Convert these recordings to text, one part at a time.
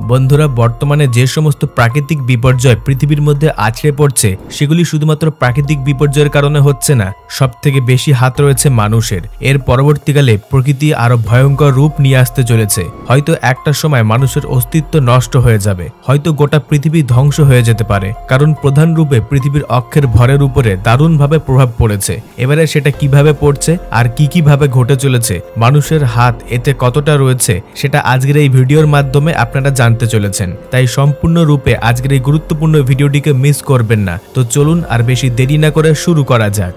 বন্ধুরা, বর্তমানে যে সমস্ত প্রাকৃতিক বিপর্যয় পৃথিবীর মধ্যে আছড়ে পড়ছে সেগুলি শুধুমাত্র প্রাকৃতিক বিপর্যয়ের কারণে হচ্ছে না, সবথেকে বেশি হাত রয়েছে মানুষের। এর পরবর্তীকালে প্রকৃতি আরো ভয়ঙ্কর রূপ নিয়ে আসতে চলেছে। হয়তো একটা সময় মানুষের অস্তিত্ব নষ্ট হয়ে যাবে, হয়তো গোটা পৃথিবী ধ্বংস হয়ে যেতে পারে, কারণ প্রধান রূপে পৃথিবীর অক্ষের ভরের উপরে দারুণভাবে প্রভাব পড়েছে। এবারে সেটা কিভাবে পড়ছে আর কি ভাবে ঘটে চলেছে, মানুষের হাত এতে কতটা রয়েছে, সেটা আজকের এই ভিডিওর মাধ্যমে আপনারা জানতে চলেছেন। তাই সম্পূর্ণ রূপে আজকের এই গুরুত্বপূর্ণ ভিডিওটিকে মিস করবেন না। তো চলুন আর বেশি দেরি না করে শুরু করা যাক।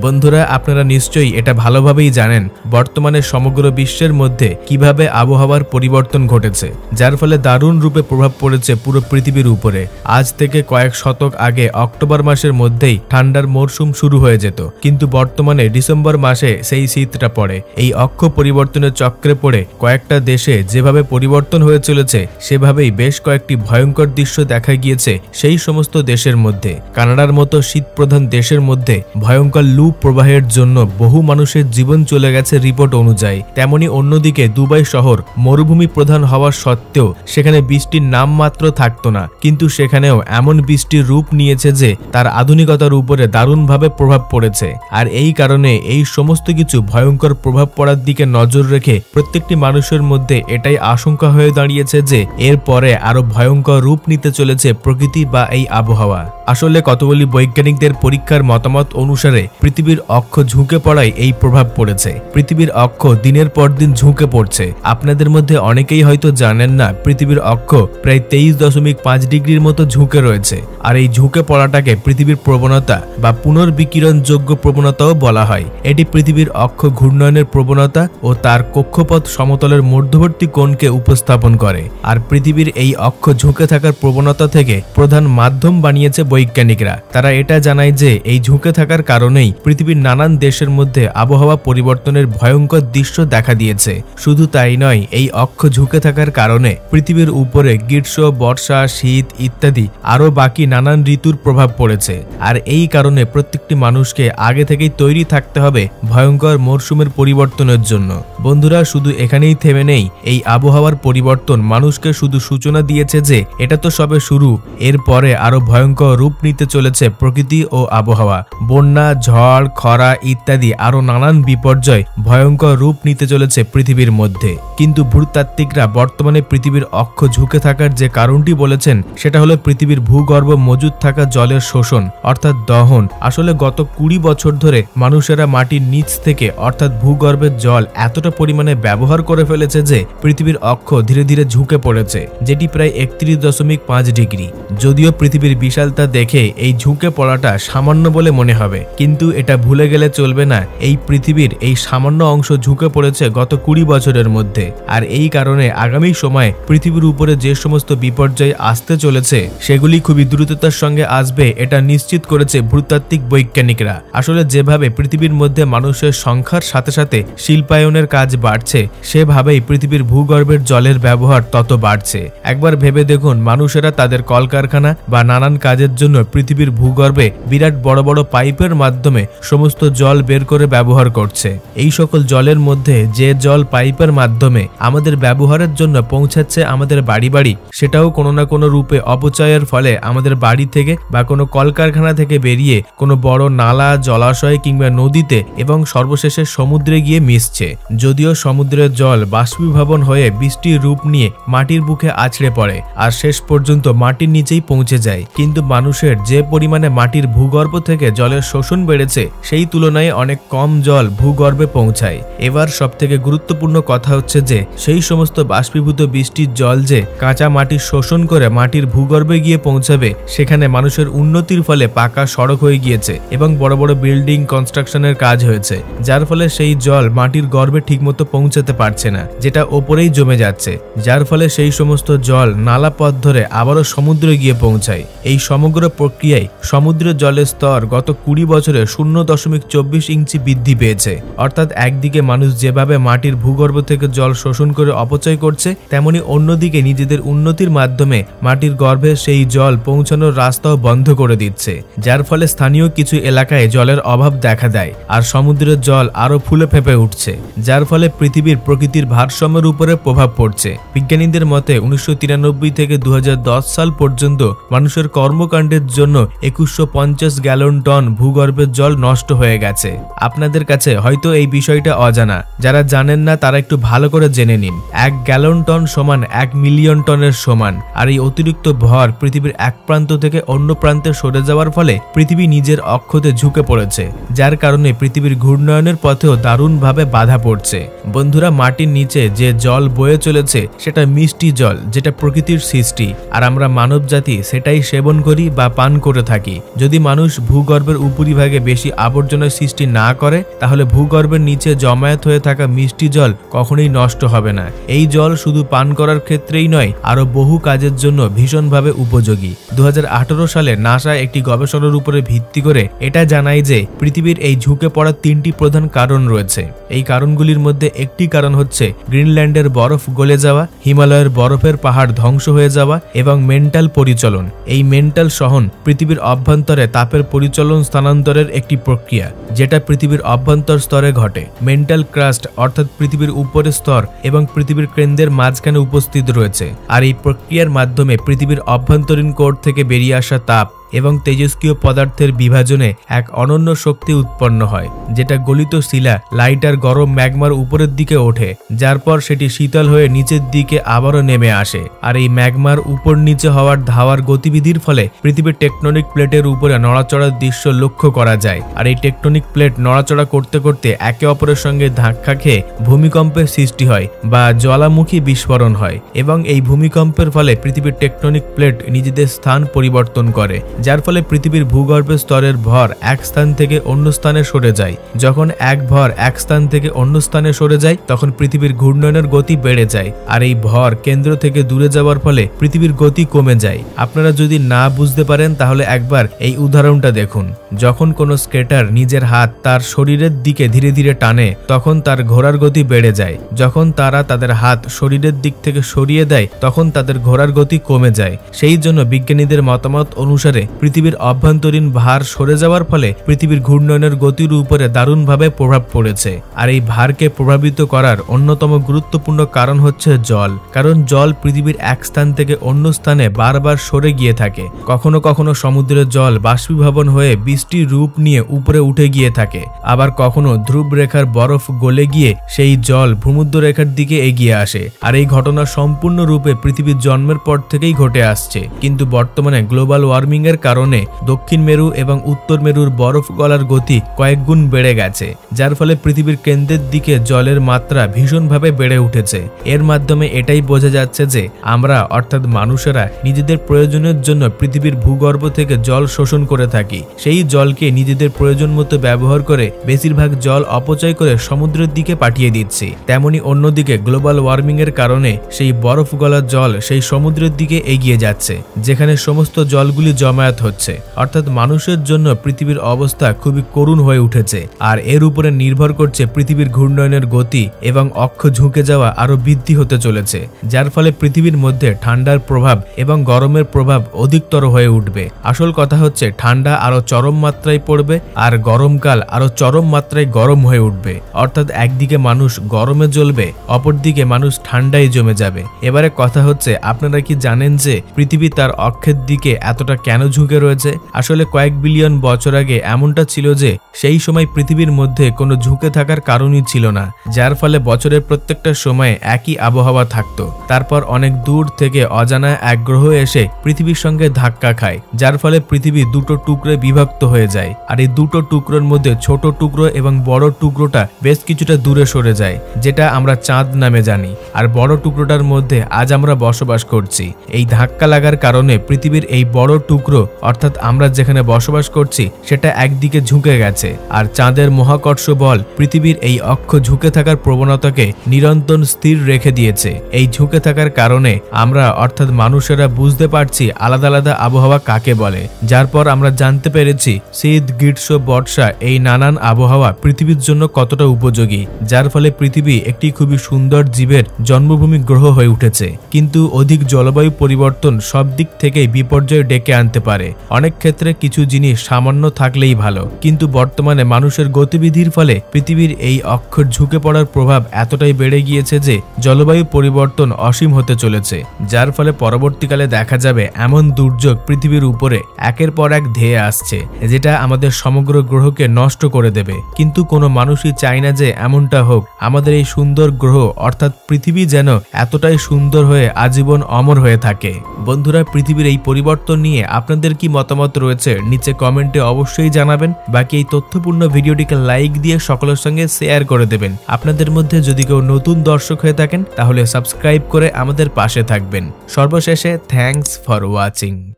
বন্ধুরা, আপনারা নিশ্চয়ই এটা ভালোভাবেই জানেন বর্তমানে সমগ্র বিশ্বের মধ্যে কিভাবে আবহাওয়ার পরিবর্তন ঘটেছে, যার ফলে দারুণ রূপে প্রভাব পড়েছে পুরো পৃথিবীর উপরে। আজ থেকে কয়েক শতক আগে অক্টোবর মাসের মধ্যেই ঠান্ডার মরশুম শুরু হয়ে যেত, কিন্তু বর্তমানে ডিসেম্বর মাসে সেই শীতটা পড়ে। এই অক্ষ পরিবর্তনের চক্রে পড়ে কয়েকটা দেশে যেভাবে পরিবর্তন হয়ে চলেছে, সেভাবেই বেশ কয়েকটি ভয়ঙ্কর দৃশ্য দেখা গিয়েছে সেই সমস্ত দেশের মধ্যে। কানাডার মতো শীতপ্রধান দেশের মধ্যে ভয়ঙ্কর লু প্রবাহের জন্য বহু মানুষের জীবন চলে গেছে রিপোর্ট অনুযায়ী। তেমনি অন্যদিকে দুবাই শহর মরুভূমি প্রধান হওয়ার সত্ত্বেও সেখানে বৃষ্টির নাম মাত্র থাকতো না, কিন্তু সেখানেও এমন বৃষ্টির রূপ নিয়েছে যে তার আধুনিকতার উপরে দারুণভাবে প্রভাব পড়েছে। আর এই কারণে এই সমস্ত কিছু ভয়ঙ্কর প্রভাব পড়ার দিকে নজর রেখে প্রত্যেকটি মানুষের মধ্যে এটাই আশঙ্কা হয়ে দাঁড়িয়েছে যে এর পরে আরো ভয়ঙ্কর রূপ নিতে চলেছে প্রকৃতি বা এই আবহাওয়া। আসলে কতগুলি বৈজ্ঞানিকদের পরীক্ষার মতামত অনুসারে পৃথিবীর অক্ষ ঝুঁকে পড়ায় এই প্রভাব পড়েছে। পৃথিবীর অক্ষ দিনের পর দিন ঝুঁকে পড়ছে। আপনাদের মধ্যে অনেকেই হয়তো জানেন না, পৃথিবীর অক্ষ প্রায় 23.5 ডিগ্রির মতো ঝুঁকে রয়েছে। আর এই ঝুঁকে পড়াটাকে পৃথিবীর প্রবণতা বা পুনর্বিকিরণযোগ্য প্রবণতাও বলা হয়। এটি পৃথিবীর অক্ষ ঘূর্ণয়নের প্রবণতা ও তার কক্ষপথ সমতলের মধ্যবর্তী কোণকে উপস্থাপন করে। আর পৃথিবীর এই অক্ষ ঝুঁকে থাকার প্রবণতা থেকে প্রধান মাধ্যম বানিয়েছে বৈজ্ঞানিকরা। তারা এটা জানায় যে এই ঝুঁকে থাকার কারণেই পৃথিবীর নানান দেশের মধ্যে আবহাওয়া পরিবর্তনের ভয়ঙ্কর দৃশ্য দেখা দিয়েছে। শুধু তাই নয়, এই অক্ষ ঝুঁকে থাকার কারণে পৃথিবীর উপরে গ্রীষ্ম, বর্ষা, শীত ইত্যাদি আরো বাকি নানান ঋতুর প্রভাব পড়েছে। আর এই কারণে প্রত্যেকটি মানুষকে আগে থেকেই তৈরি থাকতে হবে ভয়ঙ্কর মরশুমের পরিবর্তনের জন্য। বন্ধুরা, শুধু এখানেই থেমে নেই এই আবহাওয়ার পরিবর্তন। মানুষকে শুধু সূচনা দিয়েছে যে এটা তো সবে শুরু, এরপরে আরো ভয়ঙ্কর রূপ নিতে চলেছে প্রকৃতি ও আবহাওয়া। বন্যা, ঝড়, খরা ইত্যাদি আরো নানান বিপর্যয় ভয়ঙ্কর রূপ নিতে চলেছে পৃথিবীর মধ্যে। কিন্তু ভূতাত্ত্বিকরা বর্তমানে পৃথিবীর অক্ষ ঝুঁকে থাকার যে কারণটি বলেছেন, সেটা হলো পৃথিবীর ভূগর্ভ মজুদ থাকা জলের শোষণ অর্থাৎ দহন। আসলে গত 20 বছর ধরে মানুষেরা মাটির নিচ থেকে অর্থাৎ ভূগর্ভের জল এতটা পরিমাণে ব্যবহার করে ফেলেছে যে পৃথিবীর অক্ষ ধীরে ধীরে ঝুঁকে পড়েছে, যেটি প্রায় 31.5 ডিগ্রি। যদিও পৃথিবীর বিশালতা দেখে এই ঝুঁকে পড়াটা সামান্য বলে মনে হবে, কিন্তু এটা ভুলে গেলে চলবে না, এই পৃথিবীর এই সামান্য অংশ ঝুঁকে পড়েছে গত 20 বছরের মধ্যে। আর এই কারণে আগামী সময়ে পৃথিবীর উপরে যে সমস্ত বিপর্যয় আসতে চলেছে সেগুলি খুবই দ্রুততার সঙ্গে আসবে, এটা নিশ্চিত করেছে ভূতাত্ত্বিক বৈজ্ঞানিকরা। আসলে যেভাবে পৃথিবীর মধ্যে মানুষের সংখ্যার সাথে সাথে শিল্পায়নের কাজ বাড়ছে, সেভাবেই পৃথিবীর ভূগর্ভের জলের ব্যবহার তত বাড়ছে। একবার ভেবে দেখুন, মানুষেরা তাদের কলকারখানা বা নানান কাজের জন্য পৃথিবীর ভূগর্ভে বিরাট বড় বড় পাইপের মাধ্যমে সমস্ত জল বের করে ব্যবহার করছে। এই সকল জলের মধ্যে যে জল পাইপের মাধ্যমে আমাদের ব্যবহারের জন্য পৌঁছাচ্ছে আমাদের বাড়ি বাড়ি, সেটাও কোনো না কোনো রূপে অপচয়ের ফলে আমাদের বাড়ি থেকে বা কোনো কলকারখানা থেকে বেরিয়ে কোনো বড় নালা, জলাশয় কিংবা নদীতে এবং সর্বশেষে সমুদ্রে গিয়ে মিশছে। যদিও সমুদ্রের জল বাষ্পীভবন হয়ে বৃষ্টির রূপ নিয়ে মাটির বুকে আছড়ে পড়ে আর শেষ পর্যন্ত মাটির নিচেই পৌঁছে যায়, কিন্তু মানুষের যে পরিমাণে মাটির ভূগর্ভ থেকে জলের শোষণ বেড়েছে, সেই তুলনায় অনেক কম জল ভূগর্ভে পৌঁছায়। এবার সবথেকে গুরুত্বপূর্ণ কথা হচ্ছে যে সেই সমস্ত বাষ্পীভূত বৃষ্টির জল যে কাঁচা মাটি শোষণ করে মাটির ভূগর্ভে গিয়ে পৌঁছাবে, সেখানে মানুষের উন্নতির ফলে পাকা সড়ক হয়ে গিয়েছে এবং বড় বড় বিল্ডিং কনস্ট্রাকশনের কাজ হয়েছে, যার ফলে সেই জল মাটির গর্ভে ঠিকমতো পৌঁছাতে পারছে না, যেটা ওপরেই জমে যাচ্ছে, যার ফলে সেই সমস্ত জল নালা পথ ধরে আবারও সমুদ্রে গিয়ে পৌঁছায়। এই সমগ্র প্রক্রিয়ায় সমুদ্রের জলের স্তর গত 20 বছরে 0.24 ইঞ্চি বৃদ্ধি পেয়েছে। অর্থাৎ একদিকে মানুষ যেভাবে মাটির ভূগর্ভ থেকে জল শোষণ করে অপচয় করছে, তেমনি অন্যদিকে নিজেদের উন্নতির মাধ্যমে মাটির গর্ভে সেই জল পৌঁছানোর রাস্তাও বন্ধ করে দিচ্ছে, যার ফলে স্থানীয় কিছু এলাকায় জলের অভাব দেখা দেয় আর সমুদ্রের জল আরো ফুলে ফেঁপে উঠছে, যার ফলে পৃথিবীর প্রকৃতির ভারসাম্যের উপরে প্রভাব পড়ছে। বিজ্ঞানীদের মতে 1993 থেকে 2010 সাল পর্যন্ত মানুষের কর্মকাণ্ডের জন্য 2150 গ্যালন টন ভূগর্ভের জল নষ্ট হয়ে গেছে। আপনাদের কাছে হয়তো এই বিষয়টা অজানা, যারা জানেন না তারা একটু ভালো করে জেনে নিন। 1 গ্যালন টন সমান 1 মিলিয়ন টনের সমান। আর এই অতিরিক্ত ভর পৃথিবীর এক প্রান্ত থেকে অন্য প্রান্তে সরে যাওয়ার ফলে পৃথিবী নিজের অক্ষতে ঝুঁকে পড়েছে, যার কারণে পৃথিবীর ঘূর্ণায়নের পথেও দারুণভাবে বাধা পড়ছে। বন্ধুরা, মাটির নিচে যে জল বয়ে চলেছে সেটা মিষ্টি জল, যেটা প্রকৃতির সৃষ্টি, আর আমরা মানব জাতি সেটাই সেবন করি বা পান করে থাকি। যদি মানুষ ভূগর্ভের উপরিভাগে বেশি আবর্জনা সৃষ্টি না করে, তাহলে ভূগর্ভের নিচে জমায়েত হয়ে থাকা মিষ্টি জল কখনোই নষ্ট হবে না। এই জল শুধু পান করার ক্ষেত্রেই নয়, আরো বহু কাজের জন্য ভীষণভাবে উপযোগী। 2018 সালে নাসা একটি গবেষণার উপরে ভিত্তি করে এটা জানায় যে পৃথিবীর এই ঝুঁকে পড়ার 3টি প্রধান কারণ রয়েছে। এই কারণগুলির মধ্যে একটি কারণ হচ্ছে গ্রিনল্যান্ডের বরফ গলে যাওয়া, হিমালয়ের বরফের পাহাড় ধ্বংস হয়ে যাওয়া এবং মেন্টাল পরিচলন। এই মেন্টাল সহন পৃথিবীর অভ্যন্তরে তাপের পরিচলন স্থানান্তরের একটি প্রক্রিয়া, যেটা পৃথিবীর অভ্যন্তর স্তরে ঘটে। মেন্টাল ক্রাস্ট অর্থাৎ পৃথিবীর উপরের স্তর এবং পৃথিবীর কেন্দ্রের মাঝখানে উপস্থিত রয়েছে, আর এই প্রক্রিয়ার মাধ্যমে পৃথিবীর অভ্যন্তরীণ কোর থেকে বেরিয়ে আসা তাপ এবং তেজস্ক্রিয় পদার্থের বিভাজনে এক অনন্য শক্তি উৎপন্ন হয়, যেটা গলিত শিলা, লাইট আর গরম ম্যাগমার উপরের দিকে ওঠে, যার পর সেটি শীতল হয়ে নিচের দিকে আবারও নেমে আসে। আর এই ম্যাগমার উপর নিচে হওয়ার ধাওয়ার গতিবিধির ফলে পৃথিবীর টেকটনিক প্লেটের উপরে নড়াচড়ার দৃশ্য লক্ষ্য করা যায়। আর এই টেকটনিক প্লেট নড়াচড়া করতে করতে একে অপরের সঙ্গে ধাক্কা খেয়ে ভূমিকম্পের সৃষ্টি হয় বা জ্বালামুখী বিস্ফোরণ হয়, এবং এই ভূমিকম্পের ফলে পৃথিবীর টেকটনিক প্লেট নিজেদের স্থান পরিবর্তন করে, যার ফলে পৃথিবীর ভূগর্ভের স্তরের ভর এক স্থান থেকে অন্য স্থানে সরে যায়। যখন এক ভর এক স্থান থেকে অন্য স্থানে সরে যায়, তখন পৃথিবীর ঘূর্ণনের গতি বেড়ে যায়, আর এই ভর কেন্দ্র থেকে দূরে যাওয়ার ফলে পৃথিবীর গতি কমে যায়। আপনারা যদি না বুঝতে পারেন তাহলে একবার এই উদাহরণটা দেখুন। যখন কোনো স্কেটার নিজের হাত তার শরীরের দিকে ধীরে ধীরে টানে, তখন তার ঘোরার গতি বেড়ে যায়। যখন তারা তাদের হাত শরীরের দিক থেকে সরিয়ে দেয়, তখন তাদের ঘোরার গতি কমে যায়। সেই জন্য বিজ্ঞানীদের মতামত অনুসারে পৃথিবীর অভ্যন্তরীণ ভার সরে যাওয়ার ফলে পৃথিবীর ঘূর্ণনের গতির উপরে দারুণভাবে প্রভাব পড়েছে। আর এই ভারকে প্রভাবিত করার অন্যতম গুরুত্বপূর্ণ কারণ হচ্ছে জল, কারণ জল পৃথিবীর এক স্থান থেকে অন্য স্থানে বারবার সরে গিয়ে থাকে। কখনো কখনো সমুদ্রের জল বাষ্পীভবন হয়ে বৃষ্টির রূপ নিয়ে উপরে উঠে গিয়ে থাকে, আবার কখনো ধ্রুব রেখার বরফ গলে গিয়ে সেই জল ভূমধ্য রেখার দিকে এগিয়ে আসে। আর এই ঘটনা সম্পূর্ণরূপে পৃথিবীর জন্মের পর থেকেই ঘটে আসছে, কিন্তু বর্তমানে গ্লোবাল ওয়ার্মিং এর কারণে দক্ষিণ মেরু এবং উত্তর মেরুর বরফ গলার গতি কয়েক গুণ বেড়ে গেছে, যার ফলে পৃথিবীর কেন্দ্রের দিকে জলের মাত্রা ভীষণভাবে বেড়ে উঠেছে। এর মাধ্যমে এটাই বোঝা যাচ্ছে যে আমরা অর্থাৎ মানুষেরা নিজেদের প্রয়োজনের জন্য পৃথিবীর ভূগর্ভ থেকে জল শোষণ করে থাকি। সেই জলকে নিজেদের প্রয়োজন মতো ব্যবহার করে বেশিরভাগ জল অপচয় করে সমুদ্রের দিকে পাঠিয়ে দিচ্ছি। তেমনি অন্যদিকে গ্লোবাল ওয়ার্মিং এর কারণে সেই বরফ গলার জল সেই সমুদ্রের দিকে এগিয়ে যাচ্ছে, যেখানে সমস্ত জলগুলি জমায়েত হচ্ছে। অর্থাৎ মানুষের জন্য পৃথিবীর অবস্থা খুবই করুণ হয়ে উঠেছে, আর এর উপরে নির্ভর করছে পৃথিবীর ঘূর্ণনের গতি এবং অক্ষ ঝুঁকে যাওয়া আরো বৃদ্ধি হতে চলেছে, যার ফলে পৃথিবীর মধ্যে ঠান্ডার প্রভাব এবং গরমের প্রভাব অধিকতর হয়ে উঠবে। আসল কথা হচ্ছে ঠান্ডা আরো চরম মাত্রায় পড়বে আর গরমকাল আরো চরম মাত্রায় গরম হয়ে উঠবে। অর্থাৎ একদিকে মানুষ গরমে জ্বলবে, অপরদিকে মানুষ ঠান্ডায় জমে যাবে। এবারে কথা হচ্ছে, আপনারা কি জানেন যে পৃথিবী তার অক্ষের দিকে এতটা কেন ঝুঁকে রয়েছে? আসলে কয়েক বিলিয়ন বছর আগে এমনটা ছিল যে সেই সময় পৃথিবীর মধ্যে কোনো ঝুঁকে থাকার কারণই ছিল না, যার ফলে বছরের প্রত্যেকটা সময়ে একই আবহাওয়া থাকতো। তারপর অনেক দূর থেকে অজানা এক গ্রহ এসে পৃথিবীর সঙ্গে ধাক্কা খায়, যার ফলে পৃথিবী দুটো টুকরো বিভক্ত হয়ে যায়। আর এই দুটো টুকরোর মধ্যে ছোট টুকরো এবং বড় টুকরোটা বেশ কিছুটা দূরে সরে যায়, যেটা আমরা চাঁদ নামে জানি। আর বড় টুকরোটার মধ্যে আজ আমরা বসবাস করছি। এই ধাক্কা লাগার কারণে পৃথিবীর এই বড় টুকরো অর্থাৎ আমরা যেখানে বসবাস করছি সেটা একদিকে ঝুঁকে গেছে, আর চাঁদের মহাকর্ষ বল পৃথিবীর এই অক্ষ ঝুঁকে থাকার প্রবণতাকে নিরন্তর স্থির রেখে দিয়েছে। এই ঝুঁকে থাকার কারণে আমরা অর্থাৎ মানুষেরা বুঝতে পারছি আলাদা আলাদা আবহাওয়া কাকে বলে, যার পর আমরা জানতে পেরেছি শীত, গ্রীষ্ম, বর্ষা এই নানান আবহাওয়া পৃথিবীর জন্য কতটা উপযোগী, যার ফলে পৃথিবী একটি খুবই সুন্দর জীবের জন্মভূমি গ্রহ হয়ে উঠেছে। কিন্তু অধিক জলবায়ু পরিবর্তন সব দিক থেকেই বিপর্যয় ডেকে আনতে পারে। অনেক ক্ষেত্রে কিছু জিনিস সামান্য থাকলেই ভালো, কিন্তু বর্তমানে মানুষের গতিবিধির ফলে পৃথিবীর এই অক্ষর ঝুঁকে পড়ার প্রভাব এতটাই বেড়ে গিয়েছে যে জলবায়ু পরিবর্তন অসীম হতে চলেছে, যার ফলে পরবর্তীকালে দেখা যাবে এমন দুর্যোগ পৃথিবীর উপরে একের পর এক ধেয়ে আসছে যেটা আমাদের সমগ্র গ্রহকে নষ্ট করে দেবে। কিন্তু কোনো মানুষই চায় না যে এমনটা হোক। আমাদের এই সুন্দর গ্রহ অর্থাৎ পৃথিবী যেন এতটাই সুন্দর হয়ে আজীবন অমর হয়ে থাকে। বন্ধুরা, পৃথিবীর এই পরিবর্তন নিয়ে আপনাদের কি মতামত রয়েছে নিচে কমেন্টে অবশ্যই জানাবেন। বাকি এই তথ্যপূর্ণ ভিডিওটিকে লাইক দিয়ে সকলের সঙ্গে শেয়ার করে দেবেন। আপনাদের মধ্যে যদি কেউ নতুন দর্শক হয়ে থাকেন তাহলে সাবস্ক্রাইব করে আমাদের পাশে থাকবেন। সর্বশেষে থ্যাঙ্কস ফর ওয়াচিং।